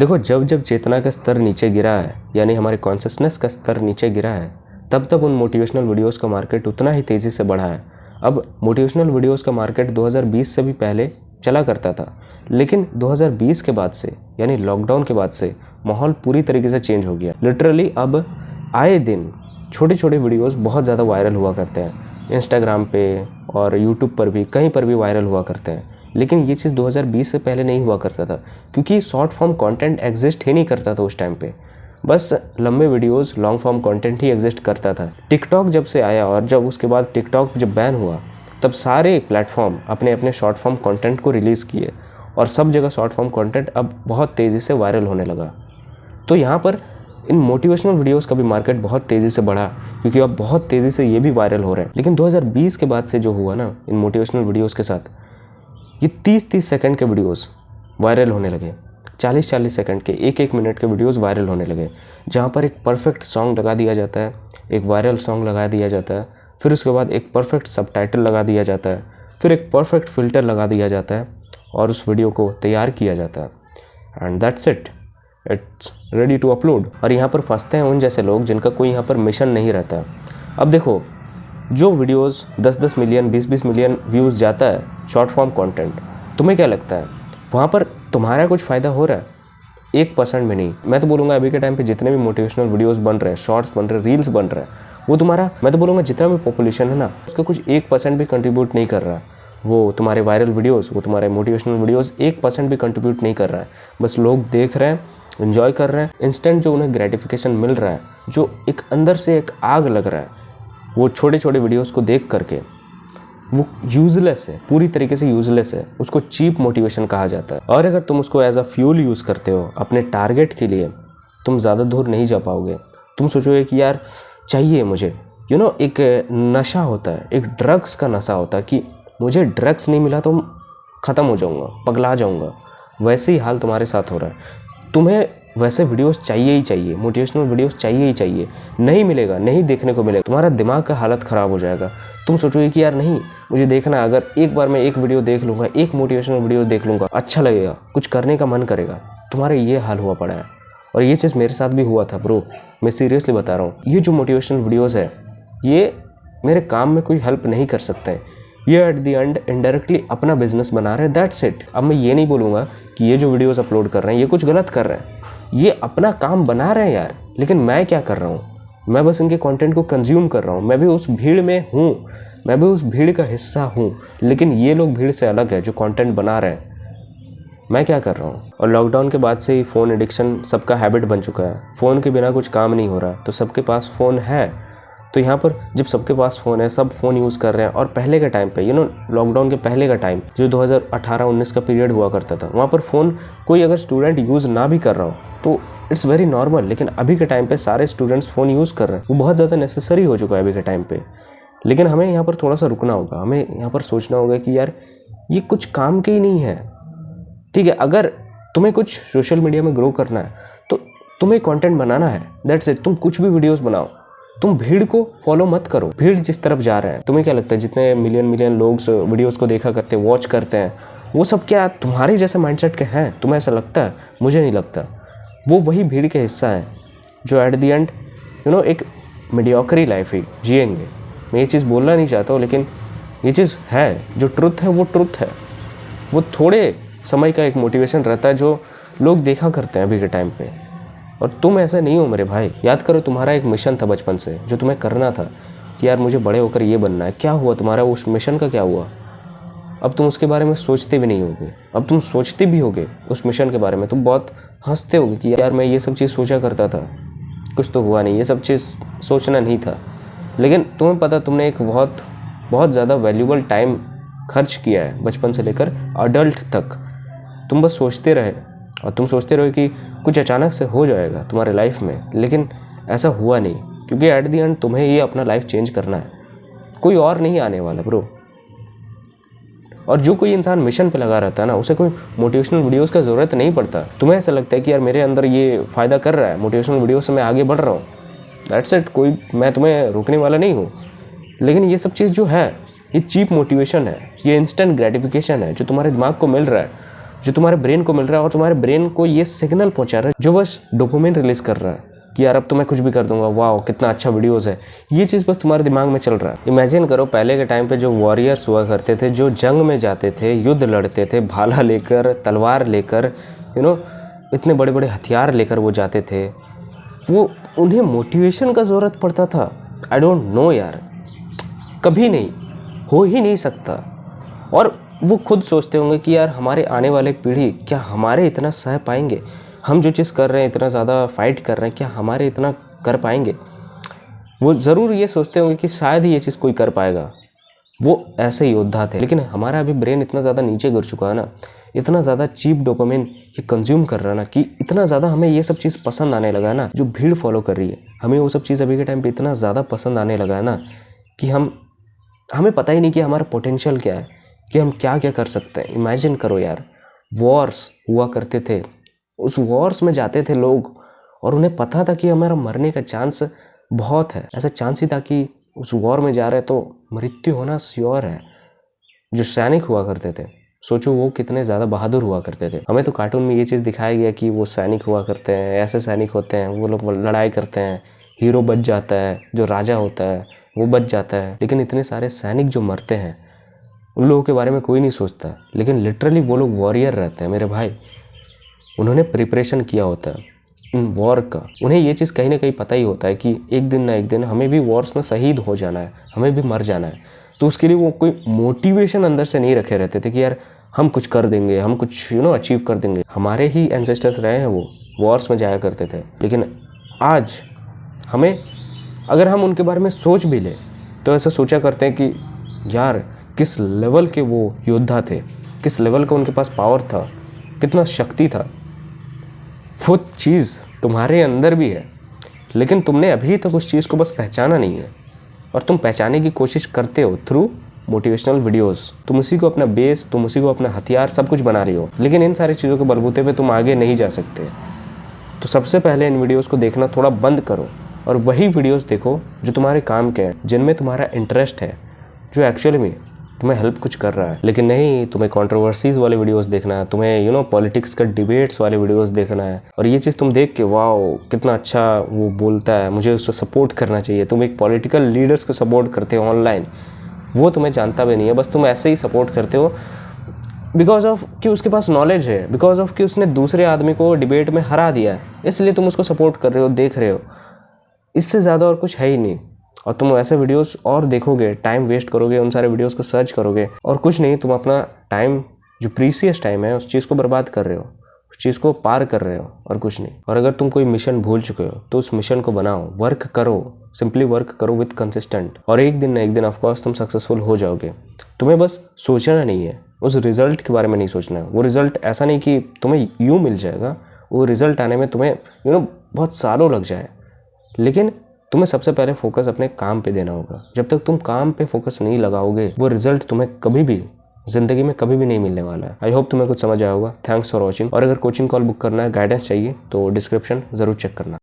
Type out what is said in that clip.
देखो, जब जब चेतना का स्तर नीचे गिरा है, यानी हमारे कॉन्शियसनेस का स्तर नीचे गिरा है, तब तब उन मोटिवेशनल वीडियोस का मार्केट उतना ही तेज़ी से बढ़ा है। अब मोटिवेशनल वीडियोस का मार्केट 2020 से भी पहले चला करता था, लेकिन 2020 के बाद से, यानी लॉकडाउन के बाद से माहौल पूरी तरीके से चेंज हो गया। लिटरली अब आए दिन छोटे छोटे वीडियोस बहुत ज़्यादा वायरल हुआ करते हैं, इंस्टाग्राम पे और यूट्यूब पर भी, कहीं पर भी वायरल हुआ करते हैं। लेकिन ये चीज़ 2020 से पहले नहीं हुआ करता था, क्योंकि शॉर्ट फॉर्म कंटेंट एग्जिस्ट ही नहीं करता था उस टाइम पे। बस लंबे वीडियोस, लॉन्ग फॉर्म कंटेंट ही एग्जिस्ट करता था। टिकटॉक जब से आया और जब उसके बाद टिकटॉक जब बैन हुआ, तब सारे प्लेटफॉर्म अपने अपने शॉर्ट फॉर्म कंटेंट को रिलीज़ किए और सब जगह शॉर्ट फॉर्म कंटेंट अब बहुत तेज़ी से वायरल होने लगा। तो यहाँ पर इन मोटिवेशनल वीडियोस का भी मार्केट बहुत तेज़ी से बढ़ा, क्योंकि अब बहुत तेज़ी से ये भी वायरल हो रहे हैं। लेकिन 2020 के बाद से जो हुआ ना इन मोटिवेशनल वीडियोस के साथ, ये 30-30 सेकंड के वीडियोस वायरल होने लगे, 40-40 सेकंड के, 1-1 मिनट के वीडियोस वायरल होने लगे, जहाँ पर एक परफेक्ट सॉन्ग लगा दिया जाता है, एक वायरल सॉन्ग लगा दिया जाता है, फिर उसके बाद एक परफेक्ट सबटाइटल लगा दिया जाता है, फिर एक परफेक्ट फ़िल्टर लगा दिया जाता है और उस वीडियो को तैयार किया जाता है। And that's it's ready to upload. और यहाँ पर फंसते हैं उन जैसे लोग जिनका कोई यहाँ पर मिशन नहीं रहता। अब देखो, जो वीडियोस 10-10 मिलियन, 20-20 मिलियन व्यूज़ जाता है शॉर्ट फॉर्म कंटेंट, तुम्हें क्या लगता है वहाँ पर तुम्हारा कुछ फ़ायदा हो रहा है? 1% भी नहीं। मैं तो बोलूँगा अभी के टाइम पे जितने भी मोटिवेशनल वीडियोस बन रहे हैं, शॉर्ट्स बन रहे हैं, रील्स बन रहे हैं, वो तुम्हारा, मैं तो बोलूँगा जितना भी पॉपुलेशन है ना, उसका कुछ 1% भी कंट्रीब्यूट नहीं कर रहा है। वो तुम्हारे वायरल वीडियोस, वो तुम्हारे मोटिवेशनल वीडियोस 1% भी कंट्रीब्यूट नहीं कर रहा है। बस लोग देख रहे हैं, एंजॉय कर रहे हैं, इंस्टेंट जो उन्हें ग्रेटिफिकेशन मिल रहा है, जो एक अंदर से एक आग लग रहा है, वो छोटे छोटे वीडियोस को देख करके, वो यूज़लेस है, पूरी तरीके से यूज़लेस है। उसको चीप मोटिवेशन कहा जाता है। और अगर तुम उसको एज अ फ्यूल यूज़ करते हो अपने टारगेट के लिए, तुम ज़्यादा दूर नहीं जा पाओगे। तुम सोचोगे कि यार चाहिए मुझे, एक नशा होता है, एक ड्रग्स का नशा होता है कि मुझे ड्रग्स नहीं मिला तो ख़त्म हो जाऊँगा, पगला जाऊँगा। वैसे ही हाल तुम्हारे साथ हो रहा है। तुम्हें वैसे वीडियोस चाहिए ही चाहिए, मोटिवेशनल वीडियोस चाहिए ही चाहिए। नहीं मिलेगा, नहीं देखने को मिलेगा, तुम्हारा दिमाग का हालत ख़राब हो जाएगा। तुम सोचोगे कि यार नहीं, मुझे देखना है, अगर एक बार मैं एक वीडियो देख लूँगा, एक मोटिवेशनल वीडियो देख लूँगा, अच्छा लगेगा, कुछ करने का मन करेगा। तुम्हारा ये हाल हुआ पड़ा है। और ये चीज़ मेरे साथ भी हुआ था ब्रो, मैं सीरियसली बता रहा हूँ। ये जो मोटिवेशनल वीडियोज़ है, ये मेरे काम में कोई हेल्प नहीं कर सकते हैं। ये एट द एंड इनडायरेक्टली अपना बिजनेस बना रहे हैं, दैट्स इट। अब मैं ये नहीं बोलूँगा कि ये जो वीडियोस अपलोड कर रहे हैं ये कुछ गलत कर रहे हैं, ये अपना काम बना रहे हैं यार। लेकिन मैं क्या कर रहा हूँ, मैं बस इनके कंटेंट को कंज्यूम कर रहा हूँ। मैं भी उस भीड़ में हूँ, मैं भी उस भीड़ का हिस्सा हूँ, लेकिन ये लोग भीड़ से अलग है जो कंटेंट बना रहे हैं। मैं क्या कर रहा हूँ? और लॉकडाउन के बाद से ही फ़ोन एडिक्शन सबका हैबिट बन चुका है। फ़ोन के बिना कुछ काम नहीं हो रहा, तो सबके पास फ़ोन है। तो यहाँ पर जब सबके पास फ़ोन है, सब फ़ोन यूज़ कर रहे हैं। और पहले के टाइम पे लॉकडाउन के पहले का टाइम जो 2018-19 का पीरियड हुआ करता था, वहाँ पर फ़ोन कोई अगर स्टूडेंट यूज़ ना भी कर रहा हो तो इट्स वेरी नॉर्मल। लेकिन अभी के टाइम पे सारे स्टूडेंट्स फ़ोन यूज़ कर रहे हैं, वो बहुत ज़्यादा नेसेसरी हो चुका है अभी के टाइम पे। लेकिन हमें यहाँ पर थोड़ा सा रुकना होगा, हमें यहाँ पर सोचना होगा कि यार ये कुछ काम के ही नहीं है। ठीक है, अगर तुम्हें कुछ सोशल मीडिया में ग्रो करना है तो तुम्हें कंटेंट बनाना है, दैट्स इट। तुम कुछ भी वीडियोस बनाओ, तुम भीड़ को फॉलो मत करो। भीड़ जिस तरफ जा रहे हैं, तुम्हें क्या लगता है जितने मिलियन लोग वीडियोस को देखा करते हैं, वॉच करते हैं, वो सब क्या तुम्हारे जैसे माइंडसेट के हैं? तुम्हें ऐसा लगता है? मुझे नहीं लगता। वो वही भीड़ के हिस्सा हैं जो एट द एंड एक मीडियोक्री लाइफ ही जिएंगे। मैं ये चीज़ बोलना नहीं चाहता हूँ, लेकिन ये चीज़ है, जो ट्रुथ है वो ट्रुथ है। वो थोड़े समय का एक मोटिवेशन रहता है जो लोग देखा करते हैं अभी के टाइम पे। और तुम ऐसे नहीं हो मेरे भाई। याद करो, तुम्हारा एक मिशन था बचपन से जो तुम्हें करना था कि यार मुझे बड़े होकर ये बनना है। क्या हुआ तुम्हारा उस मिशन का? क्या हुआ? अब तुम उसके बारे में सोचते भी नहीं होगे। अब तुम सोचते भी होगे उस मिशन के बारे में, तुम बहुत हंसते होगे कि यार मैं ये सब चीज़ सोचा करता था, कुछ तो हुआ नहीं, ये सब चीज़ सोचना नहीं था। लेकिन तुम्हें पता, तुमने एक बहुत ज़्यादा वैल्यूबल टाइम खर्च किया है बचपन से लेकर अडल्ट तक। तुम बस सोचते रहे और तुम सोचते रहो कि कुछ अचानक से हो जाएगा तुम्हारे लाइफ में, लेकिन ऐसा हुआ नहीं। क्योंकि एट द एंड तुम्हें ये अपना लाइफ चेंज करना है, कोई और नहीं आने वाला ब्रो। और जो कोई इंसान मिशन पे लगा रहता है ना, उसे कोई मोटिवेशनल वीडियोस का ज़रूरत नहीं पड़ता। तुम्हें ऐसा लगता है कि यार मेरे अंदर ये फ़ायदा कर रहा है, मोटिवेशनल वीडियो से मैं आगे बढ़ रहा हूँ, दैट्स इट। कोई, मैं तुम्हें रोकने वाला नहीं हूँ। लेकिन ये सब चीज़ जो है, ये चीप मोटिवेशन है, ये इंस्टेंट ग्रेटिफिकेशन है जो तुम्हारे दिमाग को मिल रहा है। जो तुम्हारे ब्रेन को मिल रहा है, और तुम्हारे ब्रेन को ये सिग्नल पहुंचा रहा है जो बस डोपामिन रिलीज कर रहा है कि यार अब तो मैं कुछ भी कर दूंगा, वाह कितना अच्छा वीडियोस है। ये चीज़ बस तुम्हारे दिमाग में चल रहा है। इमेजिन करो पहले के टाइम पे जो वॉरियर्स हुआ करते थे, जो जंग में जाते थे, युद्ध लड़ते थे, भाला लेकर, तलवार लेकर, इतने बड़े बड़े हथियार लेकर वो जाते थे, वो उन्हें मोटिवेशन का ज़रूरत पड़ता था। आई डोंट नो यार, कभी नहीं, हो ही नहीं सकता। और वो खुद सोचते होंगे कि यार हमारे आने वाले पीढ़ी क्या हमारे इतना सह पाएंगे, हम जो चीज़ कर रहे हैं, इतना ज़्यादा फाइट कर रहे हैं, क्या हमारे इतना कर पाएंगे। वो ज़रूर ये सोचते होंगे कि शायद ही ये चीज़ कोई कर पाएगा। वो ऐसे योद्धा थे। लेकिन हमारा अभी ब्रेन इतना ज़्यादा नीचे गिर चुका है ना, इतना ज़्यादा चीप डोपामिन ये कंज्यूम कर रहा है ना, कि इतना ज़्यादा हमें ये सब चीज़ पसंद आने लगा है ना, जो भीड़ फॉलो कर रही है, हमें वो सब चीज़ अभी के टाइम पे इतना ज़्यादा पसंद आने लगा है ना कि हमें पता ही नहीं कि हमारा पोटेंशियल क्या है, कि हम क्या क्या कर सकते हैं। इमेजिन करो यार, वॉर्स हुआ करते थे, उस वॉर्स में जाते थे लोग और उन्हें पता था कि हमारा मरने का चांस बहुत है। ऐसा चांस ही था कि उस वॉर में जा रहे हैं तो मृत्यु होना श्योर है। जो सैनिक हुआ करते थे, सोचो वो कितने ज़्यादा बहादुर हुआ करते थे। हमें तो कार्टून में ये चीज़ दिखाया गया कि वो सैनिक हुआ करते हैं, ऐसे सैनिक होते हैं, वो लोग लड़ाई करते हैं, हीरो बच जाता है, जो राजा होता है वो बच जाता है। लेकिन इतने सारे सैनिक जो मरते हैं उन लोगों के बारे में कोई नहीं सोचता। लेकिन लिटरली वो लोग वॉरियर रहते हैं मेरे भाई, उन्होंने प्रिपरेशन किया होता है इन वॉर का। उन्हें ये चीज़ कहीं ना कहीं पता ही होता है कि एक दिन ना एक दिन हमें भी वॉर्स में शहीद हो जाना है, हमें भी मर जाना है। तो उसके लिए वो कोई मोटिवेशन अंदर से नहीं रखे रहते थे कि यार हम कुछ कर देंगे, हम कुछ अचीव कर देंगे। हमारे ही एंसेस्टर्स रहे हैं, वो वॉर्स में जाया करते थे। लेकिन आज हमें, अगर हम उनके बारे में सोच भी लें तो ऐसा सोचा करते हैं कि यार किस लेवल के वो योद्धा थे, किस लेवल का उनके पास पावर था, कितना शक्ति था। वो चीज़ तुम्हारे अंदर भी है, लेकिन तुमने अभी तक उस चीज़ को बस पहचाना नहीं है, और तुम पहचानने की कोशिश करते हो थ्रू मोटिवेशनल वीडियोस। तुम उसी को अपना बेस, तुम उसी को अपना हथियार सब कुछ बना रही हो। लेकिन इन सारी चीज़ों के बलबूते पे तुम आगे नहीं जा सकते। तो सबसे पहले इन वीडियोस को देखना थोड़ा बंद करो और वही वीडियोस देखो जो तुम्हारे काम के हैं, जिनमें तुम्हारा इंटरेस्ट है, जो एक्चुअली में तुम्हें हेल्प कुछ कर रहा है। लेकिन नहीं, तुम्हें कंट्रोवर्सीज वाले वीडियोस देखना है, तुम्हें पॉलिटिक्स का डिबेट्स वाले वीडियोस देखना है, और ये चीज़ तुम देख के वाओ कितना अच्छा वो बोलता है, मुझे उसको सपोर्ट करना चाहिए। तुम एक पॉलिटिकल लीडर्स को सपोर्ट करते हो ऑनलाइन, वो तुम्हें जानता भी नहीं है, बस तुम ऐसे ही सपोर्ट करते हो बिकॉज ऑफ कि उसके पास नॉलेज है, बिकॉज ऑफ कि उसने दूसरे आदमी को डिबेट में हरा दिया है, इसलिए तुम उसको सपोर्ट कर रहे हो, देख रहे हो। इससे ज़्यादा और कुछ है ही नहीं। और तुम ऐसे वीडियोस और देखोगे, टाइम वेस्ट करोगे, उन सारे वीडियोस को सर्च करोगे, और कुछ नहीं, तुम अपना टाइम, जो प्रीसियस टाइम है, उस चीज़ को बर्बाद कर रहे हो, उस चीज़ को पार कर रहे हो, और कुछ नहीं। और अगर तुम कोई मिशन भूल चुके हो तो उस मिशन को बनाओ, वर्क करो, सिंपली वर्क करो विथ कंसिस्टेंट, और एक दिन ना एक दिन ऑफकोर्स तुम सक्सेसफुल हो जाओगे। तुम्हें बस सोचना नहीं है, उस रिजल्ट के बारे में नहीं सोचना है। वो रिजल्ट ऐसा नहीं कि तुम्हें यूँ मिल जाएगा, वो रिजल्ट आने में तुम्हें बहुत सालों लग जाए। लेकिन तुम्हें सबसे पहले फोकस अपने काम पे देना होगा। जब तक तुम काम पे फोकस नहीं लगाओगे, वो रिजल्ट तुम्हें कभी भी ज़िंदगी में कभी भी नहीं मिलने वाला है। आई होप तुम्हें कुछ समझ आया होगा। Thanks for watching. और अगर कोचिंग कॉल बुक करना है, गाइडेंस चाहिए, तो डिस्क्रिप्शन ज़रूर चेक करना।